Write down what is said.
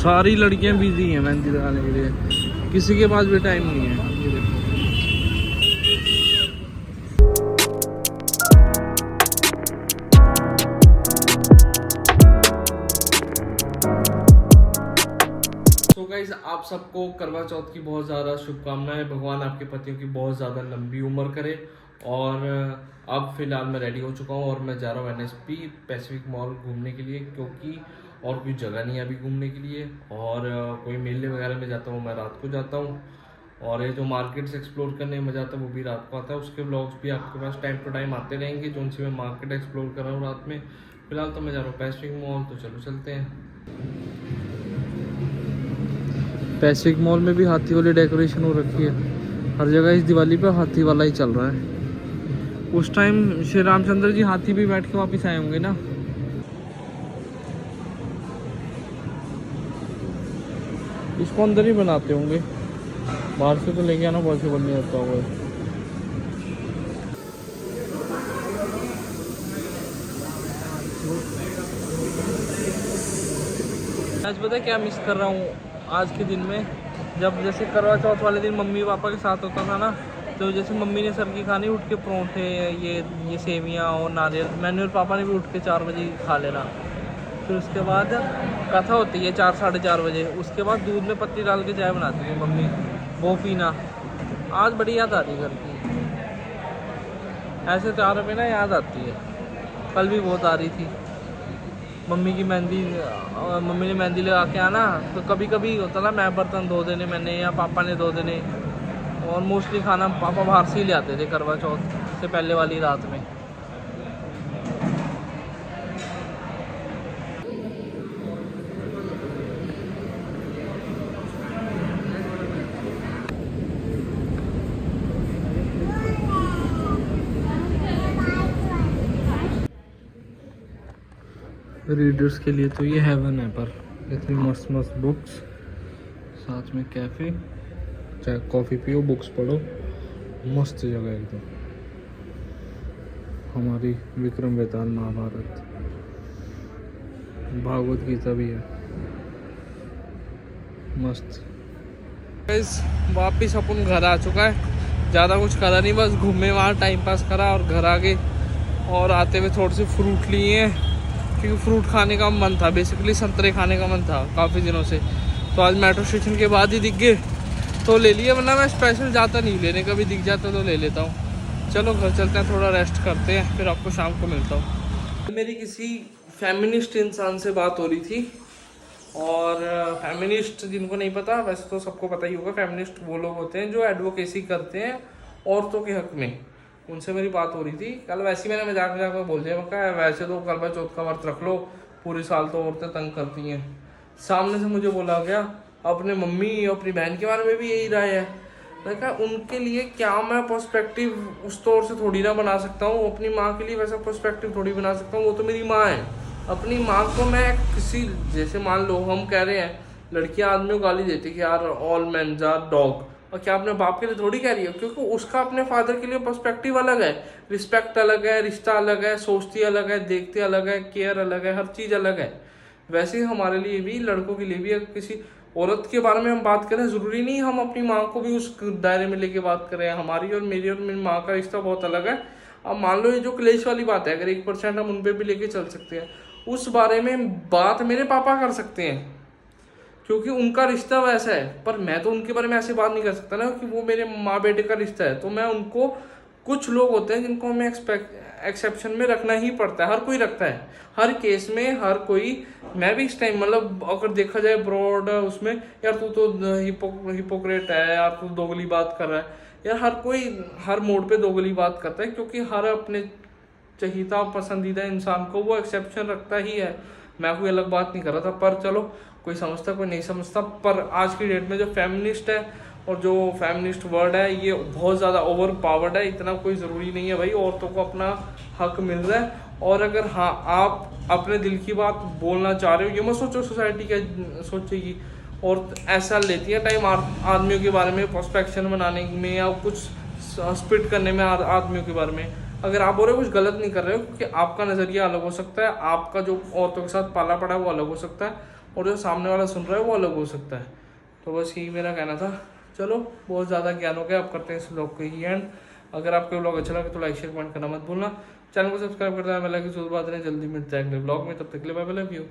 सारी लड़कियां बिजी हैं मेहंदी लगाने के लिए, किसी के पास भी टाइम नहीं है। ये देखो गाइस, आप सबको करवा चौथ की बहुत ज़्यादा शुभकामनाएं। भगवान आपके पतियों की बहुत ज़्यादा लंबी उम्र करे। और अब फिलहाल मैं रेडी हो चुका हूँ और मैं जा रहा हूँ NSP पैसिफिक मॉल घूमने के लिए, क्योंकि और कोई जगह नहीं है अभी घूमने के लिए। और कोई मेले वगैरह में जाता हूँ मैं रात को जाता हूँ, और ये जो मार्केट्स एक्सप्लोर करने में मजा आता है वो भी रात को आता है। उसके ब्लॉग्स भी आपके पास टाइम टू टाइम आते रहेंगे, जो उनसे मैं मार्केट एक्सप्लोर कर रहा हूँ रात में। फिलहाल तो मैं जा रहा हूँ पैसिफिक मॉल, तो चलो चलते हैं। पैसिफिक मॉल में भी हाथी वाली डेकोरेशन हो रखी है। हर जगह इस दिवाली पे हाथी वाला ही चल रहा है। उस टाइम श्री रामचंद्र जी हाथी पे बैठ के वापस आए होंगे ना। इसको अंदर ही बनाते होंगे, बाहर से तो लेके आना पॉसिबल नहीं होता होगा। आज पता है क्या मिस कर रहा हूँ आज के दिन में, जब जैसे करवा चौथ वाले दिन मम्मी पापा के साथ होता था ना, तो जैसे मम्मी ने सर की खानी, उठ के परोंठे ये सेवियाँ और नारियल, मैंने और पापा ने भी उठ के 4 बजे खा लेना। फिर उसके बाद कथा होती है 4 साढ़े 4 बजे। उसके बाद दूध में पत्ती डाल के चाय बनाती है मम्मी, वो पीना। आज बड़ी याद आ रही है घर की। ऐसे त्योहारों पे ना याद आती है। कल भी बहुत आ रही थी। मम्मी की मेहंदी, मम्मी ने मेहंदी लगा के आना, तो कभी कभी होता ना मैं बर्तन धो देने मैंने या पापा ने धो देने। और मोस्टली खाना पापा बाहर से ही ले आते थे करवा चौथ से पहले वाली रात में। रीडर्स के लिए तो ये हेवन है, पर इतनी मस्त मस्त बुक्स, साथ में कैफ़े, चाहे कॉफ़ी पियो बुक्स पढ़ो, मस्त जगह एकदम। हमारी विक्रम बेताल महाभारत, भागवत गीता भी है, मस्त। वापिस अपन घर आ चुका है, ज़्यादा कुछ करा नहीं, बस घूमे वहाँ टाइम पास करा और घर आ गए। और आते हुए थोड़े से फ्रूट लिए हैं, क्योंकि फ्रूट खाने का मन था, बेसिकली संतरे खाने का मन था काफ़ी दिनों से। तो आज मेट्रो स्टेशन के बाद ही दिख गए तो ले लिए, वरना मैं स्पेशल जाता नहीं लेने, कभी दिख जाता तो ले लेता हूँ। चलो घर चलते हैं, थोड़ा रेस्ट करते हैं, फिर आपको शाम को मिलता हूँ। मेरी किसी फेमिनिस्ट इंसान से बात हो रही थी, और फेमिनिस्ट जिनको नहीं पता, वैसे तो सबको पता ही होगा, फेमिनिस्ट वो लोग होते हैं जो एडवोकेसी करते हैं औरतों के हक में। उनसे मेरी बात हो रही थी कल। वैसे ही मैंने मजाक में बोल दिया, मैं कहा वैसे तो करवा चौथ का व्रत रख लो, पूरे साल तो औरतें तंग करती हैं। सामने से मुझे बोला गया अपने मम्मी और अपनी बहन के बारे में भी यही राय है। मैं कहा उनके लिए क्या मैं पर्सपेक्टिव उस तौर से थोड़ी ना बना सकता हूँ, अपनी माँ के लिए वैसा पर्सपेक्टिव थोड़ी बना सकता हूँ, वो तो मेरी माँ है। अपनी माँ को मैं किसी, जैसे मान लो हम कह रहे हैं लड़कियां आदमियों को गाली देती कि यार ऑल मेन आर डॉग, और क्या अपने बाप के लिए थोड़ी कह रही है, क्योंकि उसका अपने फादर के लिए पर्सपेक्टिव अलग है, रिस्पेक्ट अलग है, रिश्ता अलग है, सोचती अलग है, देखते अलग है, केयर अलग है, हर चीज़ अलग है। वैसे ही हमारे लिए भी, लड़कों के लिए भी, अगर किसी औरत के बारे में हम बात करें, ज़रूरी नहीं हम अपनी माँ को भी उस दायरे में लेके बात करें। हमारी और मेरी माँ का रिश्ता बहुत अलग है। अब मान लो ये जो क्लेश वाली बात है, अगर 1% हम उन पर भी लेके चल सकते हैं, उस बारे में बात मेरे पापा कर सकते हैं, क्योंकि उनका रिश्ता वैसा है। पर मैं तो उनके बारे में ऐसे बात नहीं कर सकता ना, कि वो मेरे माँ बेटे का रिश्ता है। तो मैं उनको, कुछ लोग होते हैं जिनको हमें एक्सेप्शन में रखना ही पड़ता है, हर कोई रखता है, हर केस में हर कोई। मैं भी इस टाइम, मतलब अगर देखा जाए ब्रॉड उसमें, यार तू तो हिपोक्रेट है, यार तू दोगली बात कर रहा है, यार हर कोई हर मोड पे दोगली बात करता है, क्योंकि हर अपने चहीता पसंदीदा इंसान को वो एक्सेप्शन रखता ही है। मैं कोई अलग बात नहीं कर रहा था, पर चलो कोई समझता कोई नहीं समझता। पर आज की डेट में जो फेमिनिस्ट है और जो फेमिनिस्ट वर्ड है, ये बहुत ज़्यादा ओवर पावर्ड है। इतना कोई ज़रूरी नहीं है भाई, औरतों को अपना हक मिल रहा है। और अगर हाँ आप अपने दिल की बात बोलना चाह रहे हो, ये मत सोचो सोसाइटी क्या सोचेगी। और ऐसा लेती है टाइम आदमियों के बारे में पर्सपेक्शन बनाने में, या कुछ स्पिट करने में आदमियों के बारे में। अगर आप बोल रहे हो कुछ गलत नहीं कर रहे हो, क्योंकि आपका नज़रिया अलग हो सकता है, आपका जो औरतों के साथ पाला पड़ा है वो अलग हो सकता है, और जो सामने वाला सुन रहा है वो अलग हो सकता है। तो बस यही मेरा कहना था। चलो बहुत ज़्यादा ज्ञान हो गया, अब करते हैं इस ब्लॉग को ही एंड। अगर आपको ब्लॉग अच्छा लगे तो लाइक शेयर कमेंट करना मत भूलना। चैनल को सब्सक्राइब करना है, मैं लगे जरूर बात नहीं, जल्दी मिलते हैं अगले ब्लॉग में, तब तक के लिए बाय बाय, लव यू।